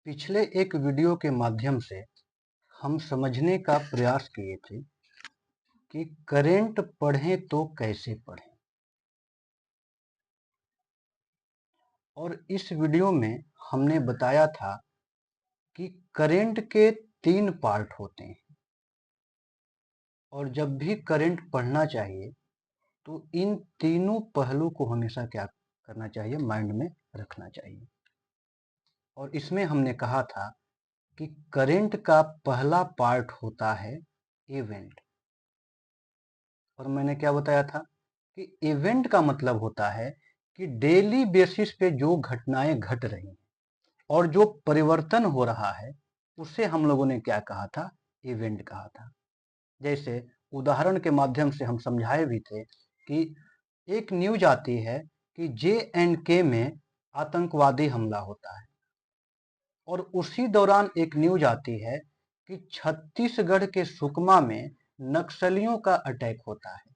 पिछले एक वीडियो के माध्यम से हम समझने का प्रयास किए थे कि करंट पढ़ें तो कैसे पढ़ें। और इस वीडियो में हमने बताया था कि करंट के 3 पार्ट होते हैं और जब भी करंट पढ़ना चाहिए तो इन तीनों पहलू को हमेशा क्या करना चाहिए, माइंड में रखना चाहिए। और इसमें हमने कहा था कि करंट का पहला पार्ट होता है इवेंट। और मैंने क्या बताया था कि इवेंट का मतलब होता है कि डेली बेसिस पे जो घटनाएं घट रही हैं और जो परिवर्तन हो रहा है उसे हम लोगों ने क्या कहा था, इवेंट कहा था। जैसे उदाहरण के माध्यम से हम समझाए भी थे कि एक न्यूज आती है कि JNK में आतंकवादी हमला होता है और उसी दौरान एक न्यूज आती है कि छत्तीसगढ़ के सुकमा में नक्सलियों का अटैक होता है।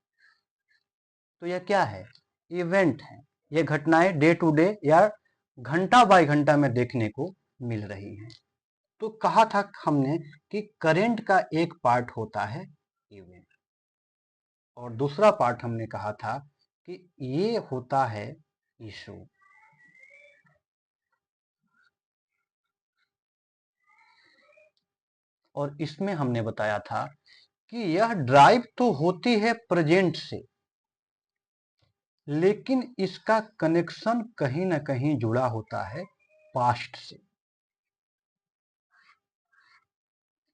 तो यह क्या है, इवेंट है। ये घटनाएं डे टू डे या घंटा बाय घंटा में देखने को मिल रही हैं। तो कहा था हमने कि करंट का एक पार्ट होता है इवेंट और दूसरा पार्ट हमने कहा था कि ये होता है इशू। और इसमें हमने बताया था कि यह ड्राइव तो होती है प्रेजेंट से, लेकिन इसका कनेक्शन कहीं ना कहीं जुड़ा होता है पास्ट से।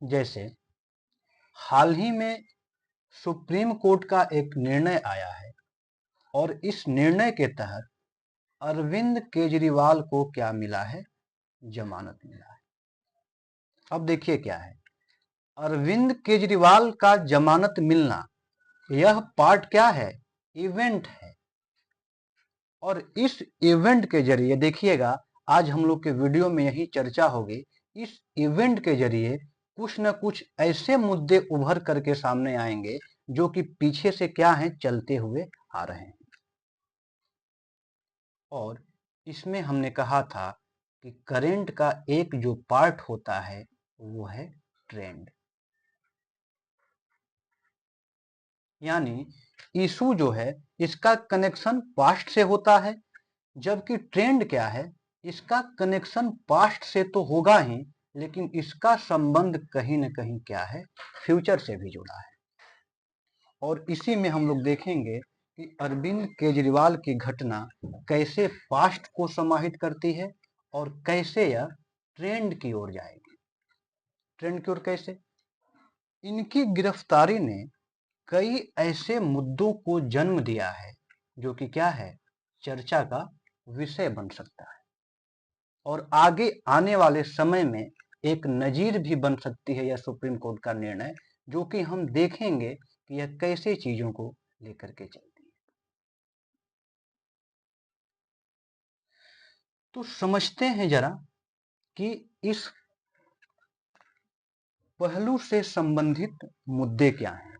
जैसे हाल ही में सुप्रीम कोर्ट का एक निर्णय आया है और इस निर्णय के तहत अरविंद केजरीवाल को क्या मिला है, जमानत मिला है। अब देखिए क्या है, अरविंद केजरीवाल का जमानत मिलना, यह पार्ट क्या है, इवेंट है। और इस इवेंट के जरिए देखिएगा, आज हम लोग के वीडियो में यही चर्चा होगी। इस इवेंट के जरिए कुछ न कुछ ऐसे मुद्दे उभर करके सामने आएंगे जो कि पीछे से क्या हैं, चलते हुए आ रहे हैं। और इसमें हमने कहा था कि करंट का एक जो पार्ट होता है वो है ट्रेंड। यानी इशू जो है इसका कनेक्शन पास्ट से होता है, जबकि ट्रेंड क्या है, इसका कनेक्शन पास्ट से तो होगा ही, लेकिन इसका संबंध कहीं न कहीं क्या है, फ्यूचर से भी जुड़ा है। और इसी में हम लोग देखेंगे कि अरविंद केजरीवाल की घटना कैसे पास्ट को समाहित करती है और कैसे यह ट्रेंड की ओर जाएगी। ट्रेंड की ओर कैसे, इनकी गिरफ्तारी ने कई ऐसे मुद्दों को जन्म दिया है जो कि क्या है, चर्चा का विषय बन सकता है और आगे आने वाले समय में एक नजीर भी बन सकती है यह सुप्रीम कोर्ट का निर्णय, जो कि हम देखेंगे कि यह कैसे चीजों को लेकर के चलती है। तो समझते हैं जरा कि इस पहलू से संबंधित मुद्दे क्या हैं।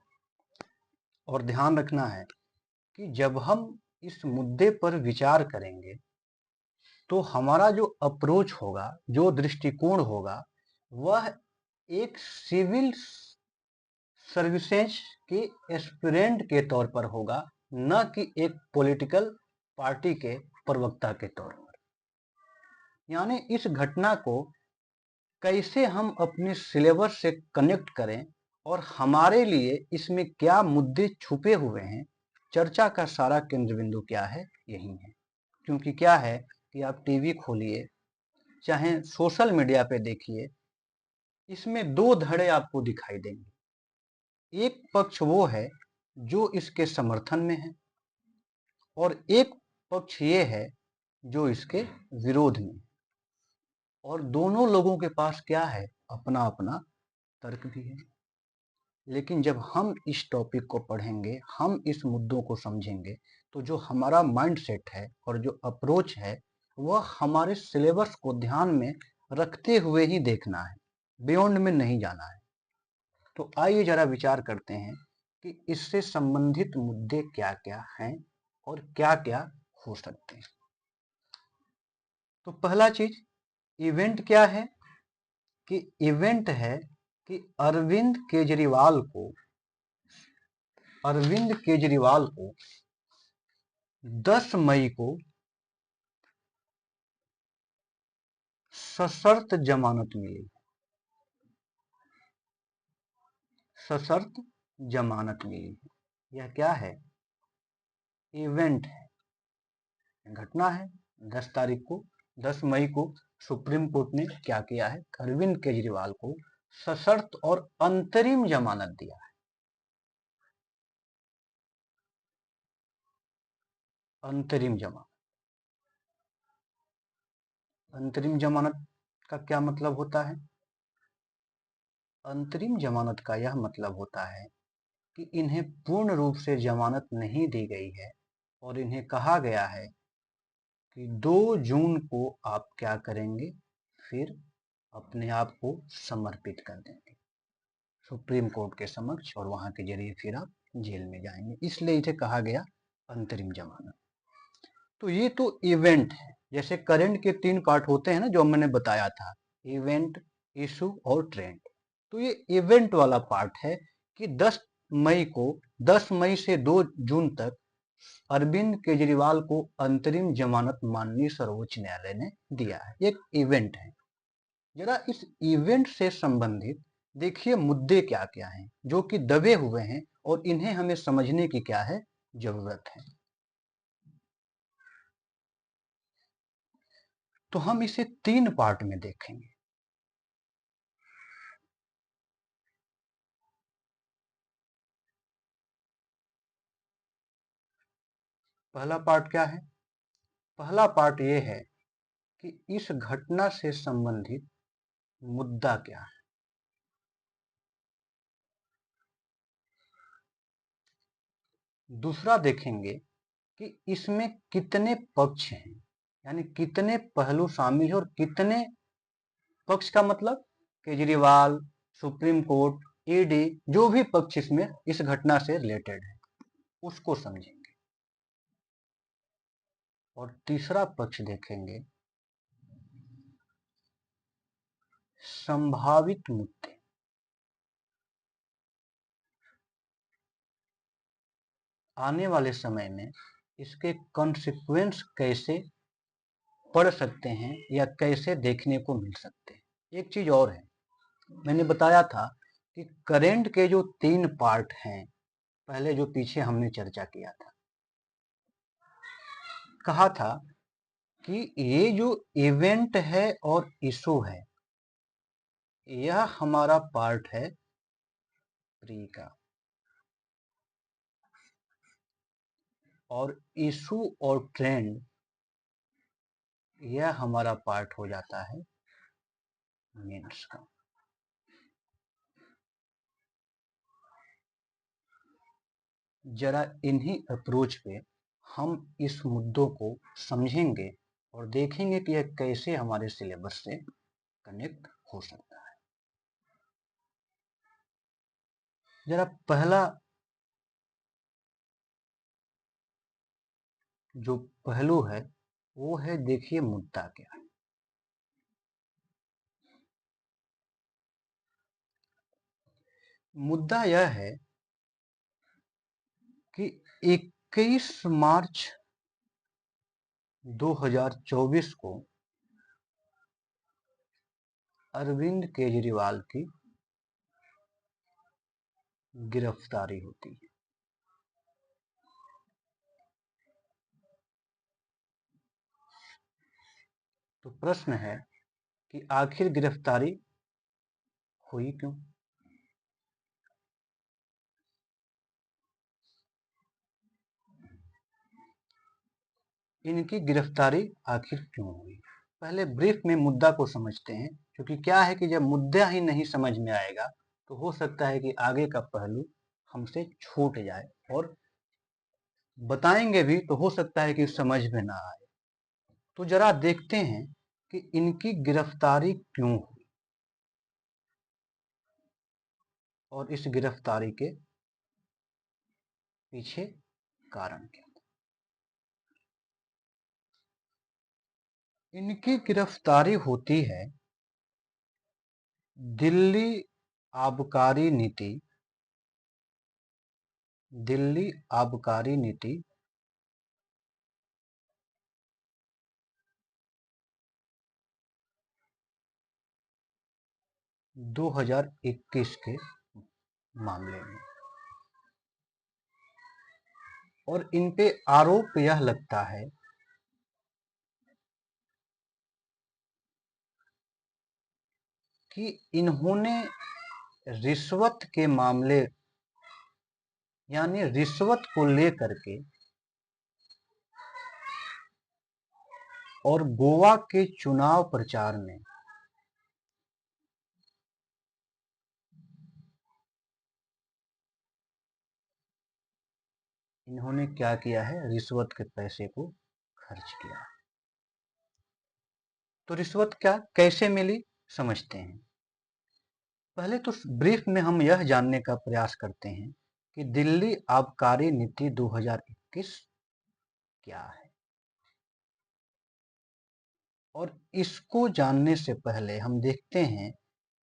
और ध्यान रखना है कि जब हम इस मुद्दे पर विचार करेंगे तो हमारा जो अप्रोच होगा, जो दृष्टिकोण होगा, वह एक सिविल सर्विसेज के एस्पिरेंट के तौर पर होगा, न कि एक पॉलिटिकल पार्टी के प्रवक्ता के तौर पर। यानी इस घटना को कैसे हम अपने सिलेबस से कनेक्ट करें और हमारे लिए इसमें क्या मुद्दे छुपे हुए हैं, चर्चा का सारा केंद्र बिंदु क्या है, यही है। क्योंकि क्या है कि आप टीवी खोलिए चाहे सोशल मीडिया पे देखिए, इसमें दो धड़े आपको दिखाई देंगे। एक पक्ष वो है जो इसके समर्थन में है और एक पक्ष ये है जो इसके विरोध में। और दोनों लोगों के पास क्या है, अपना अपना तर्क भी है। लेकिन जब हम इस टॉपिक को पढ़ेंगे, हम इस मुद्दों को समझेंगे, तो जो हमारा माइंड सेट है और जो अप्रोच है वह हमारे सिलेबस को ध्यान में रखते हुए ही देखना है, बियॉन्ड में नहीं जाना है। तो आइए जरा विचार करते हैं कि इससे संबंधित मुद्दे क्या क्या हैं और क्या क्या हो सकते हैं। तो पहला चीज, इवेंट क्या है कि इवेंट है कि अरविंद केजरीवाल को 10 मई को सशर्त जमानत मिली। सशर्त जमानत मिली। यह क्या है? इवेंट है, घटना है। 10 मई को सुप्रीम कोर्ट ने क्या किया है? अरविंद केजरीवाल को सशर्त और अंतरिम जमानत दिया है। अंतरिम जमानत। अंतरिम जमानत का क्या मतलब होता है? अंतरिम जमानत का यह मतलब होता है कि इन्हें पूर्ण रूप से जमानत नहीं दी गई है और इन्हें कहा गया है कि 2 जून को आप क्या करेंगे? फिर अपने आप को समर्पित कर देंगे सुप्रीम कोर्ट के समक्ष और वहां के जरिए फिर आप जेल में जाएंगे, इसलिए इसे कहा गया अंतरिम जमानत। तो ये तो इवेंट है। जैसे करंट के 3 पार्ट होते हैं ना, जो मैंने बताया था, इवेंट, इशू और ट्रेंड। तो ये इवेंट वाला पार्ट है कि 10 मई से 2 जून तक अरविंद केजरीवाल को अंतरिम जमानत माननीय सर्वोच्च न्यायालय ने दिया है। एक इवेंट है। जरा इस इवेंट से संबंधित देखिए मुद्दे क्या क्या हैं जो कि दबे हुए हैं और इन्हें हमें समझने की क्या है? जरूरत है। तो हम इसे 3 पार्ट में देखेंगे। पहला पार्ट क्या है? पहला पार्ट ये है कि इस घटना से संबंधित मुद्दा क्या है। दूसरा देखेंगे कि इसमें कितने पक्ष हैं, यानी कितने पहलू शामिल हैं और कितने पक्ष का मतलब केजरीवाल, सुप्रीम कोर्ट, ईडी, जो भी पक्ष इसमें इस घटना से रिलेटेड है उसको समझेंगे। और तीसरा पक्ष देखेंगे संभावित मुद्दे। आने वाले समय में इसके कॉन्सिक्वेंस कैसे पढ़ सकते हैं या कैसे देखने को मिल सकते हैं। एक चीज और है, मैंने बताया था कि करंट के जो 3 पार्ट हैं, पहले जो पीछे हमने चर्चा किया था, कहा था कि ये जो इवेंट है और इशू है, यह हमारा पार्ट है प्री का, और इशू और ट्रेंड यह हमारा पार्ट हो जाता है मेंस का। जरा इन्हीं अप्रोच पे हम इस मुद्दों को समझेंगे और देखेंगे कि यह कैसे हमारे सिलेबस से कनेक्ट हो सकता है। जरा पहला जो पहलू है वो है, देखिए मुद्दा क्या है। मुद्दा यह है कि 21 मार्च 2024 को अरविंद केजरीवाल की गिरफ्तारी होती है। तो प्रश्न है कि आखिर गिरफ्तारी हुई क्यों? इनकी गिरफ्तारी आखिर क्यों हुई? पहले ब्रीफ में मुद्दा को समझते हैं, क्योंकि क्या है कि जब मुद्दा ही नहीं समझ में आएगा तो हो सकता है कि आगे का पहलू हमसे छूट जाए, और बताएंगे भी तो हो सकता है कि समझ में ना आए। तो जरा देखते हैं कि इनकी गिरफ्तारी क्यों हुई और इस गिरफ्तारी के पीछे कारण क्या। इनकी गिरफ्तारी होती है दिल्ली आबकारी नीति 2021 के मामले में, और इन पे आरोप यह लगता है कि इन्होंने रिश्वत के मामले, यानी रिश्वत को लेकर के और गोवा के चुनाव प्रचार में इन्होंने क्या किया है, रिश्वत के पैसे को खर्च किया। तो रिश्वत क्या कैसे मिली समझते हैं। पहले तो ब्रीफ में हम यह जानने का प्रयास करते हैं कि दिल्ली आबकारी नीति 2021 क्या है। और इसको जानने से पहले हम देखते हैं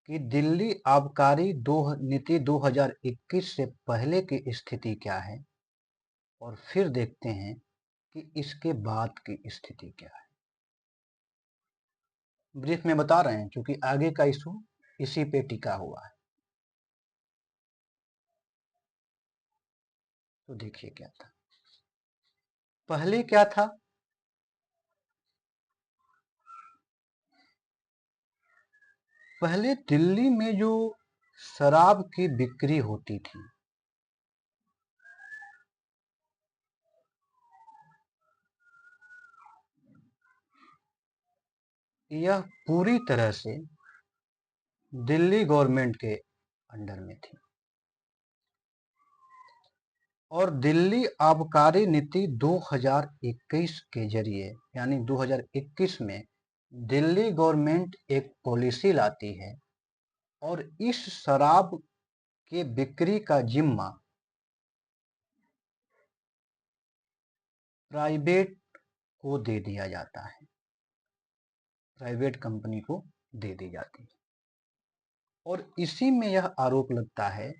कि दिल्ली आबकारी नीति 2021 से पहले की स्थिति क्या है, और फिर देखते हैं कि इसके बाद की स्थिति क्या है। ब्रीफ में बता रहे हैं क्योंकि आगे का इशू इसी पे टिका हुआ है। तो देखिए क्या था, पहले क्या था, पहले दिल्ली में जो शराब की बिक्री होती थी, यह पूरी तरह से दिल्ली गवर्नमेंट के अंडर में थी। और दिल्ली आबकारी नीति 2021 के जरिए, यानी 2021 में दिल्ली गवर्नमेंट एक पॉलिसी लाती है और इस शराब के बिक्री का जिम्मा प्राइवेट को दे दिया जाता है, प्राइवेट कंपनी को दे दी जाती है। और इसी में यह आरोप लगता है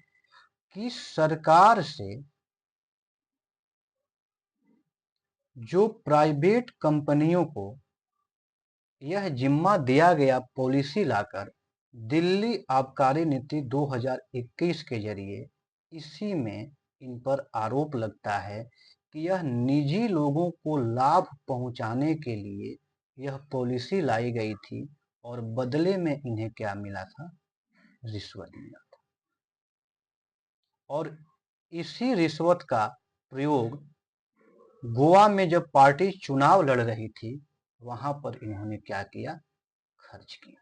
कि सरकार से जो प्राइवेट कंपनियों को यह जिम्मा दिया गया पॉलिसी लाकर दिल्ली आबकारी नीति 2021 के जरिए, इसी में इन पर आरोप लगता है कि यह निजी लोगों को लाभ पहुंचाने के लिए यह पॉलिसी लाई गई थी और बदले में इन्हें क्या मिला था, रिश्वत मिला था। और इसी रिश्वत का प्रयोग गोवा में जब पार्टी चुनाव लड़ रही थी वहां पर इन्होंने क्या किया, खर्च किया।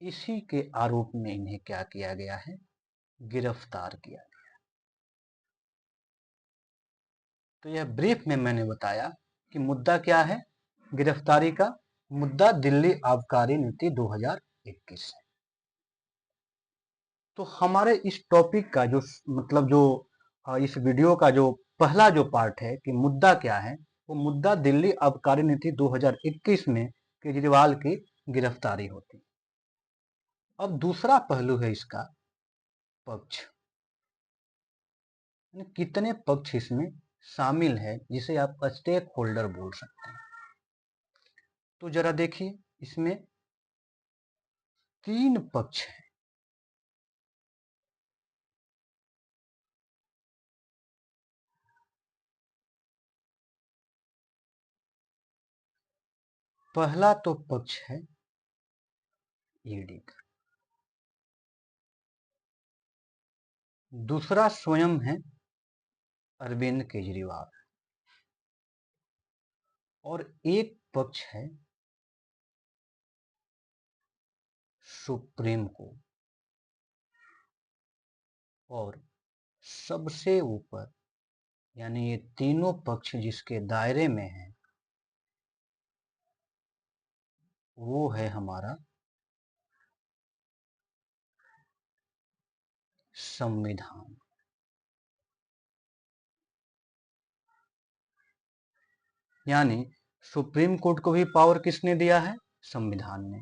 इसी के आरोप में इन्हें क्या किया गया है, गिरफ्तार किया गया। तो यह ब्रीफ में मैंने बताया कि मुद्दा क्या है, गिरफ्तारी का मुद्दा दिल्ली आबकारी नीति 2021 है। तो हमारे इस टॉपिक का जो मतलब जो इस वीडियो का जो पहला जो पार्ट है कि मुद्दा क्या है, वो मुद्दा दिल्ली आबकारी नीति 2021 में केजरीवाल की गिरफ्तारी होती। अब दूसरा पहलू है इसका पक्ष, कितने पक्ष इसमें शामिल है, जिसे आप स्टेक होल्डर बोल सकते हैं। तो जरा देखिए, इसमें 3 पक्ष हैं। पहला तो पक्ष है ईडी का, दूसरा स्वयं है अरविंद केजरीवाल, और एक पक्ष है सुप्रीम कोर्ट, और सबसे ऊपर, यानी ये तीनों पक्ष जिसके दायरे में है वो है हमारा संविधान। यानी सुप्रीम कोर्ट को भी पावर किसने दिया है, संविधान ने।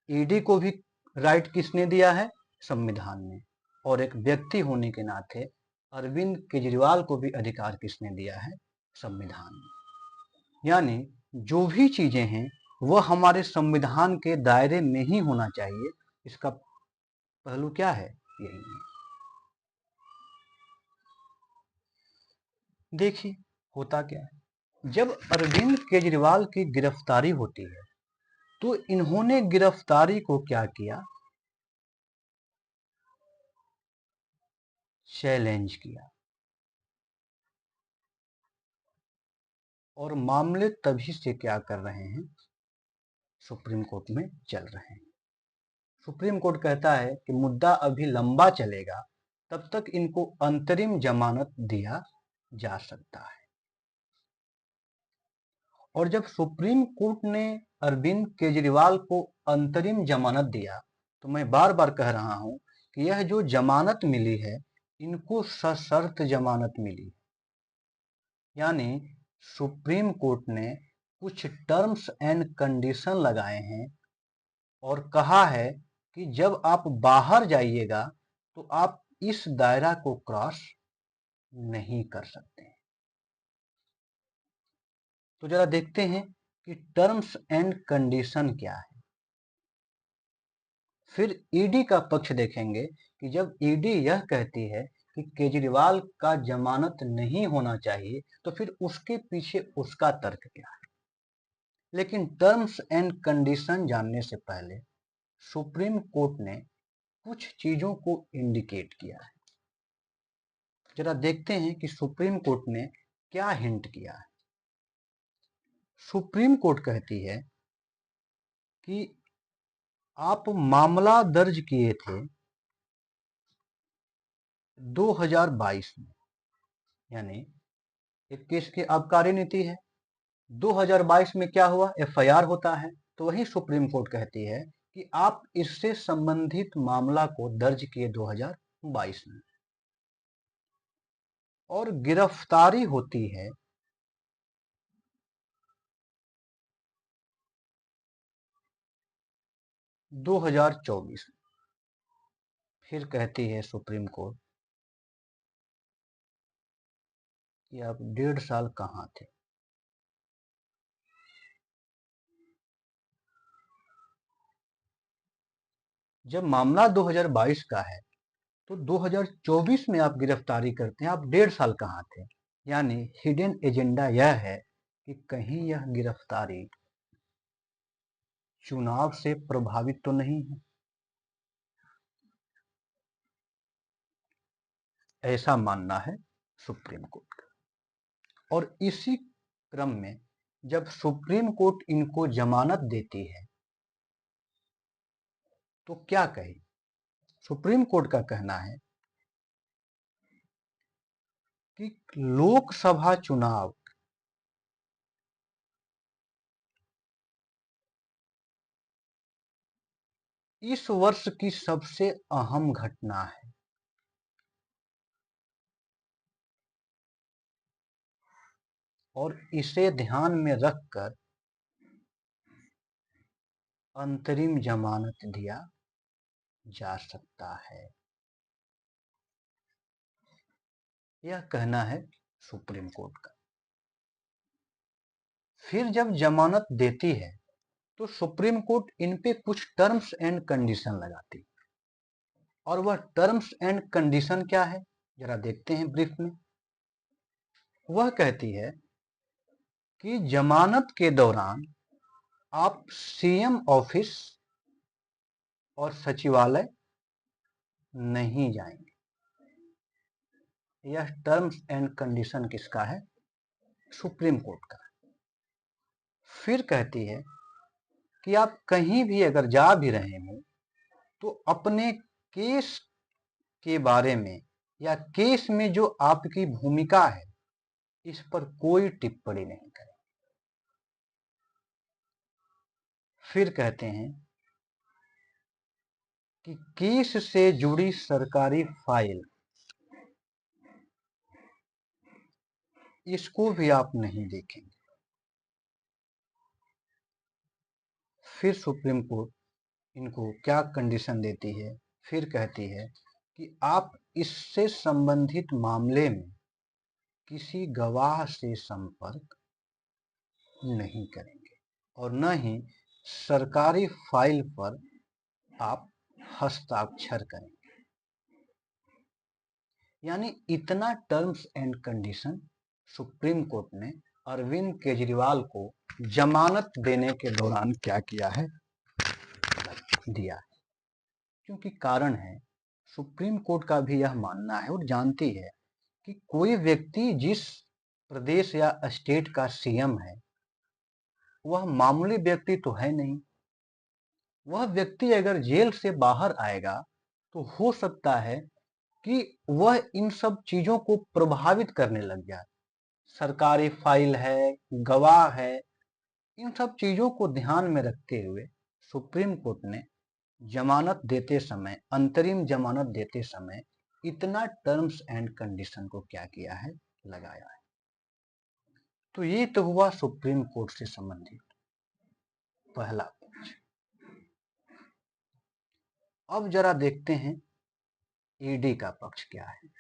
ईडी को भी राइट किसने दिया है? संविधान ने। और एक व्यक्ति होने के नाते अरविंद केजरीवाल को भी अधिकार किसने दिया है? संविधान ने। यानी जो भी चीजें हैं वह हमारे संविधान के दायरे में ही होना चाहिए। इसका पहलू क्या है? यही है। देखिए होता क्या है, जब अरविंद केजरीवाल की गिरफ्तारी होती है तो इन्होंने गिरफ्तारी को क्या किया? चैलेंज किया। और मामले तभी से क्या कर रहे हैं? सुप्रीम कोर्ट में चल रहे हैं। सुप्रीम कोर्ट कहता है कि मुद्दा अभी लंबा चलेगा, तब तक इनको अंतरिम जमानत दिया जा सकता है। और जब सुप्रीम कोर्ट ने अरविंद केजरीवाल को अंतरिम जमानत दिया, तो मैं बार बार कह रहा हूं कि यह जो जमानत मिली है, इनको सशर्त जमानत मिली। यानी सुप्रीम कोर्ट ने कुछ टर्म्स एंड कंडीशन लगाए हैं और कहा है कि जब आप बाहर जाइएगा तो आप इस दायरा को क्रॉस नहीं कर सकते। तो जरा देखते हैं कि टर्म्स एंड कंडीशन क्या है। फिर ईडी का पक्ष देखेंगे कि जब ईडी यह कहती है कि केजरीवाल का जमानत नहीं होना चाहिए, तो फिर उसके पीछे उसका तर्क क्या है। लेकिन टर्म्स एंड कंडीशन जानने से पहले सुप्रीम कोर्ट ने कुछ चीजों को इंडिकेट किया है। जरा देखते हैं कि सुप्रीम कोर्ट ने क्या हिंट किया है। सुप्रीम कोर्ट कहती है कि आप मामला दर्ज किए थे 2022 में, यानी एक केस की आबकारी नीति है। 2022 में क्या हुआ? एफआईआर होता है। तो वही सुप्रीम कोर्ट कहती है कि आप इससे संबंधित मामला को दर्ज किए 2022 में, और गिरफ्तारी होती है 2024 में। फिर कहती है सुप्रीम कोर्ट कि आप 1.5 साल कहां थे। जब मामला 2022 का है तो 2024 में आप गिरफ्तारी करते हैं, आप 1.5 साल कहां थे। यानी हिडन एजेंडा यह है कि कहीं यह गिरफ्तारी चुनाव से प्रभावित तो नहीं है, ऐसा मानना है सुप्रीम कोर्ट का। और इसी क्रम में जब सुप्रीम कोर्ट इनको जमानत देती है तो क्या कहे? सुप्रीम कोर्ट का कहना है कि लोकसभा चुनाव इस वर्ष की सबसे अहम घटना है। और इसे ध्यान में रखकर अंतरिम जमानत दिया जा सकता है, यह कहना है सुप्रीम कोर्ट का। फिर जब जमानत देती है तो सुप्रीम कोर्ट इन पे कुछ टर्म्स एंड कंडीशन लगाती है। और वह टर्म्स एंड कंडीशन क्या है, जरा देखते हैं ब्रीफ में। वह कहती है कि जमानत के दौरान आप सीएम ऑफिस और सचिवालय नहीं जाएंगे। यह टर्म्स एंड कंडीशन किसका है? सुप्रीम कोर्ट का। फिर कहती है कि आप कहीं भी अगर जा भी रहे हो तो अपने केस के बारे में या केस में जो आपकी भूमिका है, इस पर कोई टिप्पणी नहीं करें। फिर कहते हैं कि केस से जुड़ी सरकारी फाइल, इसको भी आप नहीं देखेंगे। फिर सुप्रीम कोर्ट इनको क्या कंडीशन देती है, फिर कहती है कि आप इससे संबंधित मामले में किसी गवाह से संपर्क नहीं करेंगे और न ही सरकारी फाइल पर आप हस्ताक्षर करेंगे। यानी इतना terms and condition supreme court ने अरविंद केजरीवाल को जमानत देने के दौरान क्या किया है, दिया है। क्योंकि कारण है, सुप्रीम कोर्ट का भी यह मानना है और जानती है कि कोई व्यक्ति जिस प्रदेश या स्टेट का सीएम है वह मामूली व्यक्ति तो है नहीं। वह व्यक्ति अगर जेल से बाहर आएगा तो हो सकता है कि वह इन सब चीजों को प्रभावित करने लग जाए। सरकारी फाइल है, गवाह है, इन सब चीजों को ध्यान में रखते हुए सुप्रीम कोर्ट ने जमानत देते समय, अंतरिम जमानत देते समय इतना टर्म्स एंड कंडीशन को क्या किया है, लगाया है। तो ये तो हुआ सुप्रीम कोर्ट से संबंधित पहला पक्ष। अब जरा देखते हैं ईडी का पक्ष क्या है।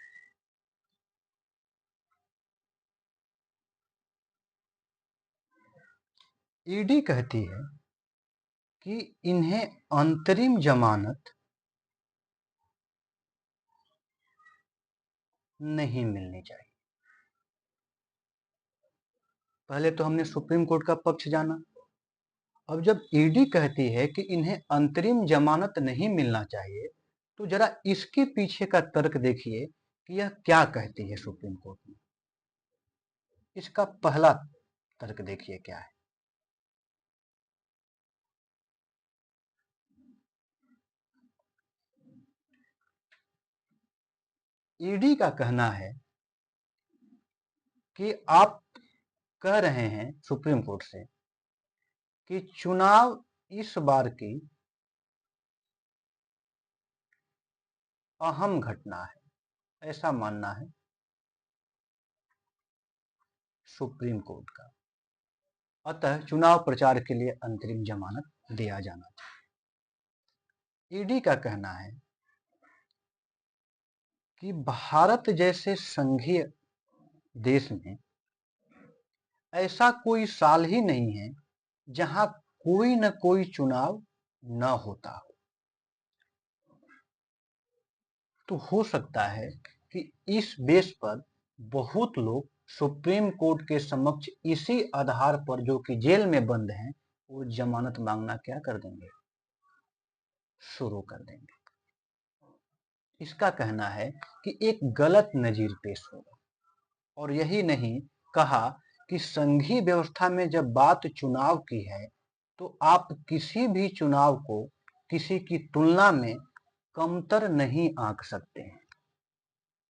ईडी कहती है कि इन्हें अंतरिम जमानत नहीं मिलनी चाहिए। पहले तो हमने सुप्रीम कोर्ट का पक्ष जाना। अब जब ईडी कहती है कि इन्हें अंतरिम जमानत नहीं मिलना चाहिए, तो जरा इसके पीछे का तर्क देखिए कि यह क्या कहती है सुप्रीम कोर्ट में। इसका पहला तर्क देखिए क्या है। ईडी का कहना है कि आप कह रहे हैं सुप्रीम कोर्ट से कि चुनाव इस बार की अहम घटना है, ऐसा मानना है सुप्रीम कोर्ट का। अतः चुनाव प्रचार के लिए अंतरिम जमानत दिया जाना चाहिए। ईडी का कहना है कि भारत जैसे संघीय देश में ऐसा कोई साल ही नहीं है जहां कोई न कोई चुनाव न होता हो। तो हो सकता है कि इस बेस पर बहुत लोग सुप्रीम कोर्ट के समक्ष इसी आधार पर, जो कि जेल में बंद हैं, वो जमानत मांगना क्या कर देंगे, शुरू कर देंगे। इसका कहना है कि एक गलत नजीर पेश होगा। और यही नहीं, कहा कि संघीय व्यवस्था में जब बात चुनाव की है तो आप किसी भी चुनाव को किसी की तुलना में कमतर नहीं आंक सकते हैं।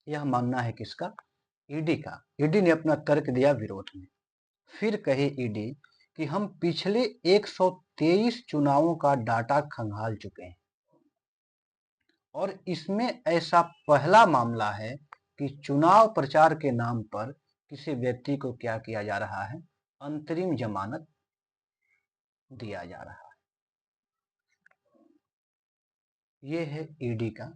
यह मानना है किसका, ईडी का। ईडी ने अपना तर्क दिया विरोध में। फिर कहे ईडी कि हम पिछले 123 चुनावों का डाटा खंगाल चुके हैं और इसमें ऐसा पहला मामला है कि चुनाव प्रचार के नाम पर किसी व्यक्ति को क्या किया जा रहा है, अंतरिम जमानत दिया जा रहा है। यह है ईडी का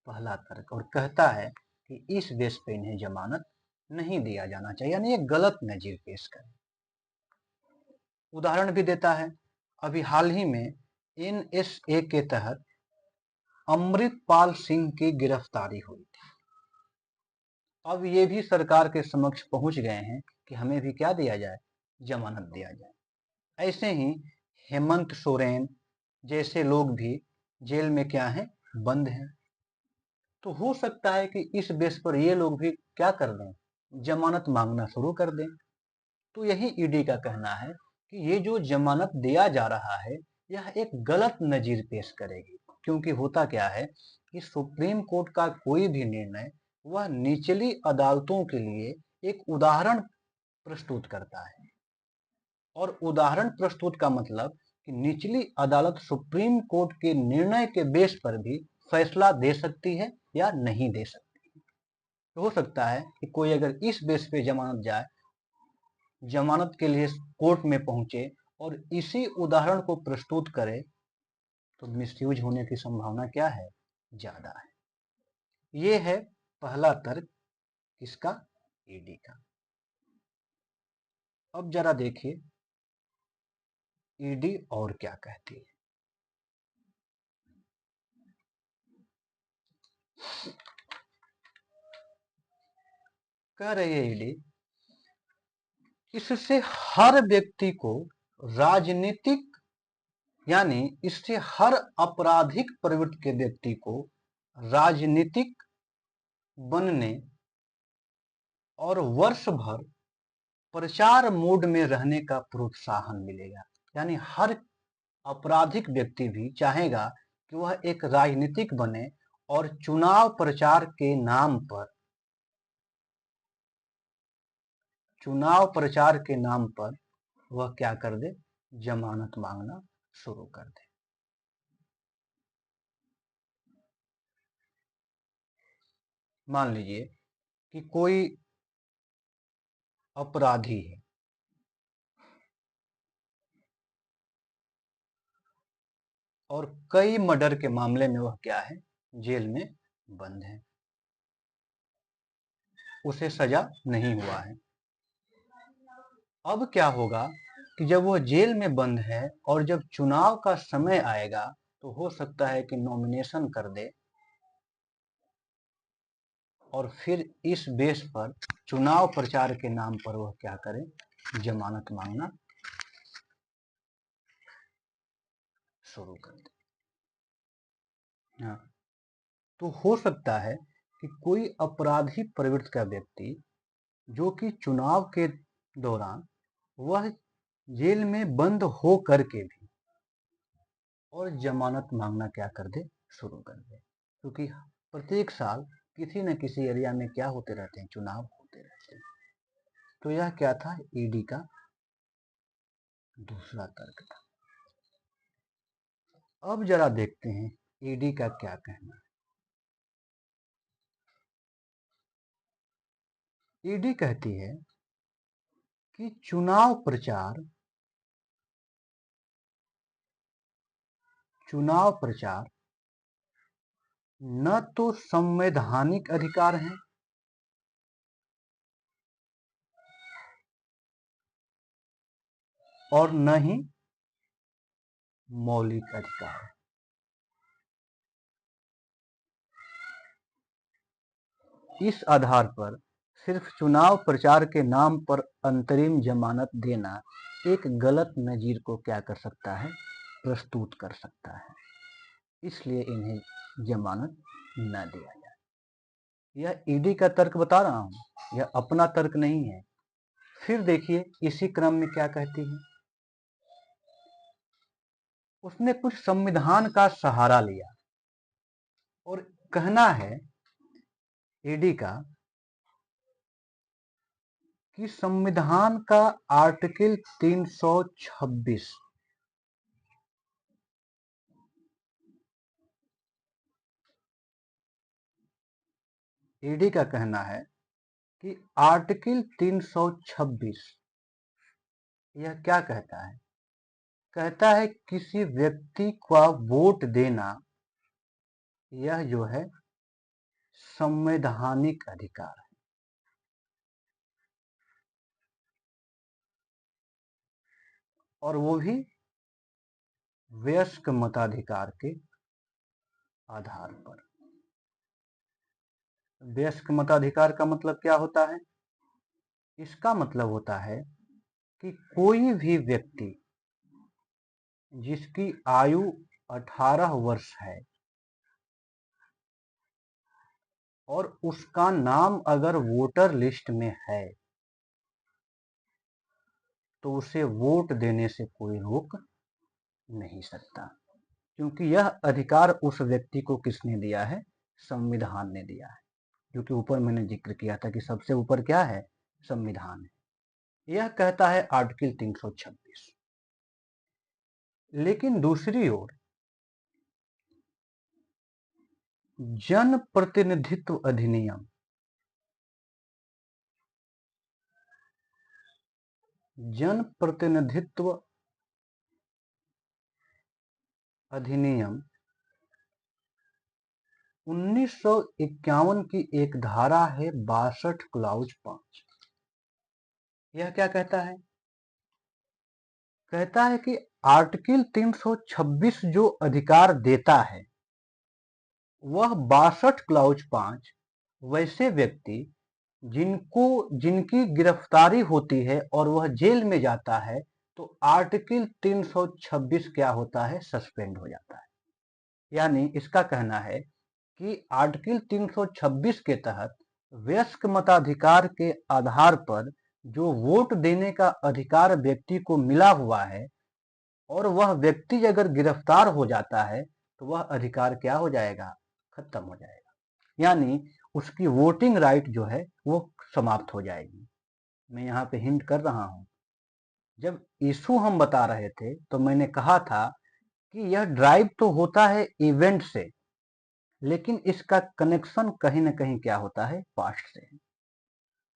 पहला तर्क और कहता है कि इस बेस पे इन्हें जमानत नहीं दिया जाना चाहिए, यानी एक गलत नजीर पेश करें। उदाहरण भी देता है। अभी हाल ही में एनएसए के तहत अमृतपाल सिंह की गिरफ्तारी हुई थी। अब ये भी सरकार के समक्ष पहुंच गए हैं कि हमें भी क्या दिया जाए, जमानत दिया जाए। ऐसे ही हेमंत सोरेन जैसे लोग भी जेल में क्या हैं, बंद हैं। तो हो सकता है कि इस बेस पर ये लोग भी क्या कर दें, जमानत मांगना शुरू कर दें। तो यही ईडी का कहना है कि ये जो जमानत दिया जा रहा है यह एक गलत नजीर पेश करेगी। क्योंकि होता क्या है कि सुप्रीम कोर्ट का कोई भी निर्णय वह निचली अदालतों के लिए एक उदाहरण प्रस्तुत करता है। और उदाहरण प्रस्तुत का मतलब कि निचली अदालत सुप्रीम कोर्ट के निर्णय के बेस पर भी फैसला दे सकती है या नहीं दे सकती। तो हो सकता है कि कोई अगर इस बेस पे जमानत जाए, जमानत के लिए कोर्ट में पहुंचे और इसी उदाहरण को प्रस्तुत करे तो मिसयूज होने की संभावना क्या है, ज्यादा है। ये है पहला तर्क किसका, ईडी का। अब जरा देखिए ईडी और क्या कहती है। कह रही है ईडी, इससे हर व्यक्ति को राजनीतिक, यानी इससे हर आपराधिक प्रवृत्ति के व्यक्ति को राजनीतिक बनने और वर्ष भर प्रचार मोड में रहने का प्रोत्साहन मिलेगा। यानी हर आपराधिक व्यक्ति भी चाहेगा कि वह एक राजनीतिक बने और चुनाव प्रचार के नाम पर वह क्या कर दे, जमानत मांगना शुरू कर दे। मान लीजिए कि कोई अपराधी है और कई मर्डर के मामले में वह क्या है, जेल में बंद है, उसे सजा नहीं हुआ है। अब क्या होगा कि जब वह जेल में बंद है और जब चुनाव का समय आएगा तो हो सकता है कि नॉमिनेशन कर दे और फिर इस बेस पर चुनाव प्रचार के नाम पर वह क्या करे, जमानत मांगना शुरू कर दे। हाँ, तो हो सकता है कि कोई अपराधी प्रवृत्ति का व्यक्ति जो कि चुनाव के दौरान वह जेल में बंद हो करके भी और जमानत मांगना क्या कर दे, शुरू कर दे। क्योंकि प्रत्येक साल किसी न किसी एरिया में क्या होते रहते हैं, चुनाव होते रहते हैं। तो यह क्या था, ईडी का दूसरा तर्क था। अब जरा देखते हैं ईडी का क्या कहना है। ईडी कहती है कि चुनाव प्रचार न तो संवैधानिक अधिकार है और न ही मौलिक अधिकार है। इस आधार पर सिर्फ चुनाव प्रचार के नाम पर अंतरिम जमानत देना एक गलत नजीर को क्या कर सकता है, प्रस्तुत कर सकता है। इसलिए इन्हें जमानत न दिया जाए। यह ईडी का तर्क बता रहा हूं, यह अपना तर्क नहीं है। फिर देखिए इसी क्रम में क्या कहती है। उसने कुछ संविधान का सहारा लिया और कहना है ईडी का कि संविधान का आर्टिकल 326 ईडी का कहना है कि आर्टिकल 326 यह क्या कहता है, कहता है किसी व्यक्ति का वोट देना यह जो है संवैधानिक अधिकार है। और वो भी वयस्क मताधिकार के आधार पर। वयस्क मताधिकार का मतलब क्या होता है, इसका मतलब होता है कि कोई भी व्यक्ति जिसकी आयु 18 वर्ष है और उसका नाम अगर वोटर लिस्ट में है तो उसे वोट देने से कोई रोक नहीं सकता। क्योंकि यह अधिकार उस व्यक्ति को किसने दिया है, संविधान ने दिया है। क्योंकि ऊपर मैंने जिक्र किया था कि सबसे ऊपर क्या है, संविधान है। यह कहता है आर्टिकल 326। लेकिन दूसरी ओर जन प्रतिनिधित्व अधिनियम अधिनियम 1951 की एक धारा है 62 क्लाउज 5। यह क्या कहता है? कहता है कि आर्टिकल 326 जो अधिकार देता है वह 62 क्लाउज 5 वैसे व्यक्ति जिनकी गिरफ्तारी होती है और वह जेल में जाता है तो आर्टिकल 326 क्या होता है? सस्पेंड हो जाता है। यानी इसका कहना है कि आर्टिकल 326 के तहत वयस्क मताधिकार के आधार पर जो वोट देने का अधिकार व्यक्ति को मिला हुआ है और वह व्यक्ति अगर गिरफ्तार हो जाता है तो वह अधिकार क्या हो जाएगा? खत्म हो जाएगा। यानी उसकी वोटिंग राइट जो है वो समाप्त हो जाएगी। मैं यहाँ पे हिंट कर रहा हूँ, जब इशू हम बता रहे थे तो मैंने कहा था कि यह ड्राइव तो होता है इवेंट से, लेकिन इसका कनेक्शन कहीं ना कहीं क्या होता है? पास्ट से।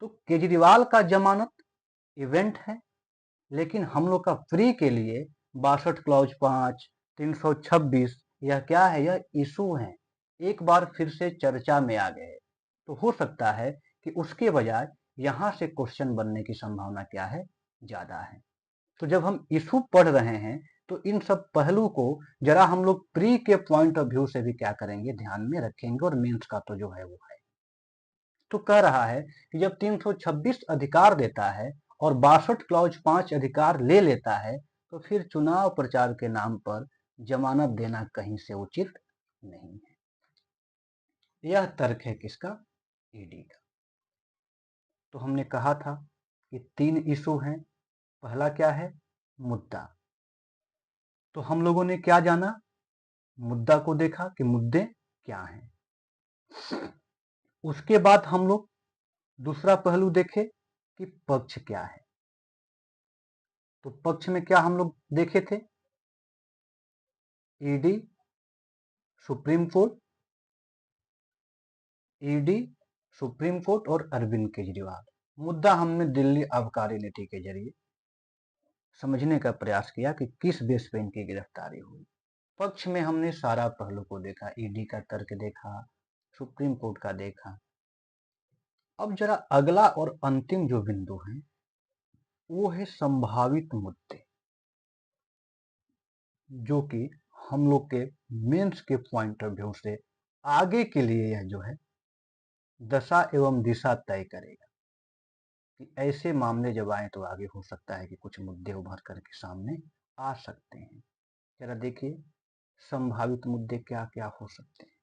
तो केजरीवाल का जमानत इवेंट है, लेकिन हम लोग का फ्री के लिए 62 क्लॉज 5 326 यह क्या है? यह इशू है, एक बार फिर से चर्चा में आ गए। तो हो सकता है कि उसके बजाय यहां से क्वेश्चन बनने की संभावना क्या है? ज्यादा है। तो जब हम इशू पढ़ रहे हैं तो इन सब पहलू को जरा हम लोग प्री के पॉइंट ऑफ व्यू से भी क्या करेंगे? ध्यान में रखेंगे। और मेंस का तो जो है वो है। तो कह रहा है कि जब 326 अधिकार देता है और 62 क्लॉज 5 अधिकार ले लेता है तो फिर चुनाव प्रचार के नाम पर जमानत देना कहीं से उचित नहीं है। यह तर्क है किसका? ईडी का। तो हमने कहा था कि 3 इशू हैं। पहला क्या है? मुद्दा। तो हम लोगों ने क्या जाना? मुद्दा को देखा कि मुद्दे क्या हैं। उसके बाद हम लोग दूसरा पहलू देखे कि पक्ष क्या है। तो पक्ष में क्या हम लोग देखे थे? ED, supreme court, ED, supreme court और अरविंद केजरीवाल। मुद्दा हमने दिल्ली आबकारी नीति के जरिए समझने का प्रयास किया कि किस बेस पे इनकी गिरफ्तारी हुई। पक्ष में हमने सारा पहलू को देखा, ईडी का तर्क देखा, सुप्रीम कोर्ट का देखा। अब जरा अगला और अंतिम जो बिंदु है वो है संभावित मुद्दे, जो कि हम लोग के मेंस के पॉइंट ऑफ व्यू से आगे के लिए यह जो है दशा एवं दिशा तय करेगा कि ऐसे मामले जब आए तो आगे हो सकता है कि कुछ मुद्दे उभर करके सामने आ सकते हैं। जरा देखिए संभावित मुद्दे क्या क्या हो सकते हैं।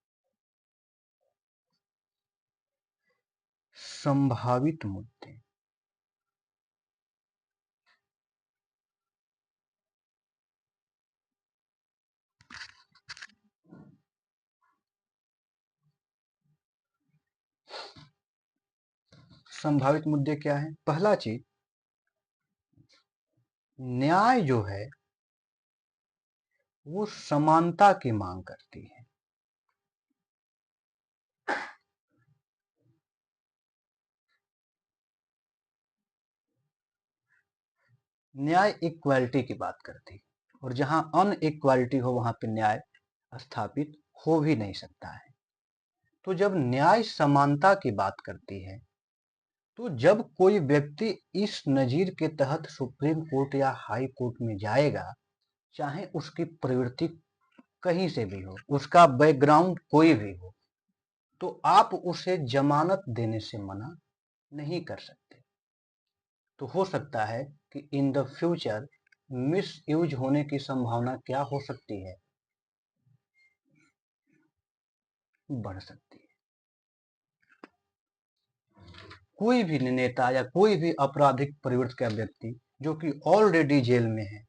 संभावित मुद्दे, संभावित मुद्दे क्या है? पहला चीज, न्याय जो है वो समानता की मांग करती है। न्याय इक्वालिटी की बात करती है, और जहां अनइक्वालिटी हो वहां पे न्याय स्थापित हो भी नहीं सकता है। तो जब न्याय समानता की बात करती है तो जब कोई व्यक्ति इस नजीर के तहत सुप्रीम कोर्ट या हाई कोर्ट में जाएगा, चाहे उसकी प्रवृत्ति कहीं से भी हो, उसका बैकग्राउंड कोई भी हो, तो आप उसे जमानत देने से मना नहीं कर सकते। तो हो सकता है कि in the future miss use होने की संभावना क्या हो सकती है? बढ़ सकती है। कोई भी नेता या कोई भी आपराधिक प्रवृत्ति का व्यक्ति जो कि ऑलरेडी जेल में है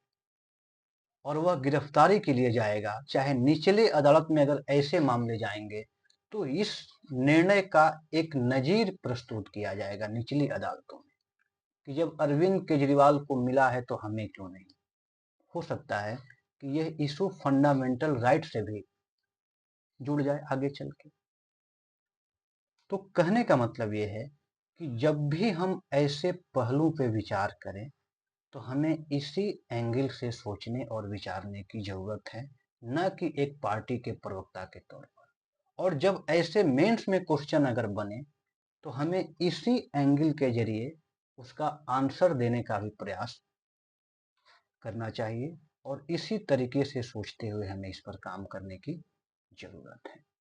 और वह गिरफ्तारी के लिए जाएगा, चाहे निचले अदालत में अगर ऐसे मामले जाएंगे तो इस निर्णय का एक नजीर प्रस्तुत किया जाएगा निचली अदालतों में कि जब अरविंद केजरीवाल को मिला है तो हमें क्यों नहीं। हो सकता है कि यह इशू फंडामेंटल राइट से भी जुड़ जाए आगे चल के। तो कहने का मतलब यह है कि जब भी हम ऐसे पहलू पे विचार करें तो हमें इसी एंगल से सोचने और विचारने की जरूरत है, न कि एक पार्टी के प्रवक्ता के तौर पर। और जब ऐसे मेंस में क्वेश्चन अगर बने तो हमें इसी एंगल के जरिए उसका आंसर देने का भी प्रयास करना चाहिए और इसी तरीके से सोचते हुए हमें इस पर काम करने की जरूरत है।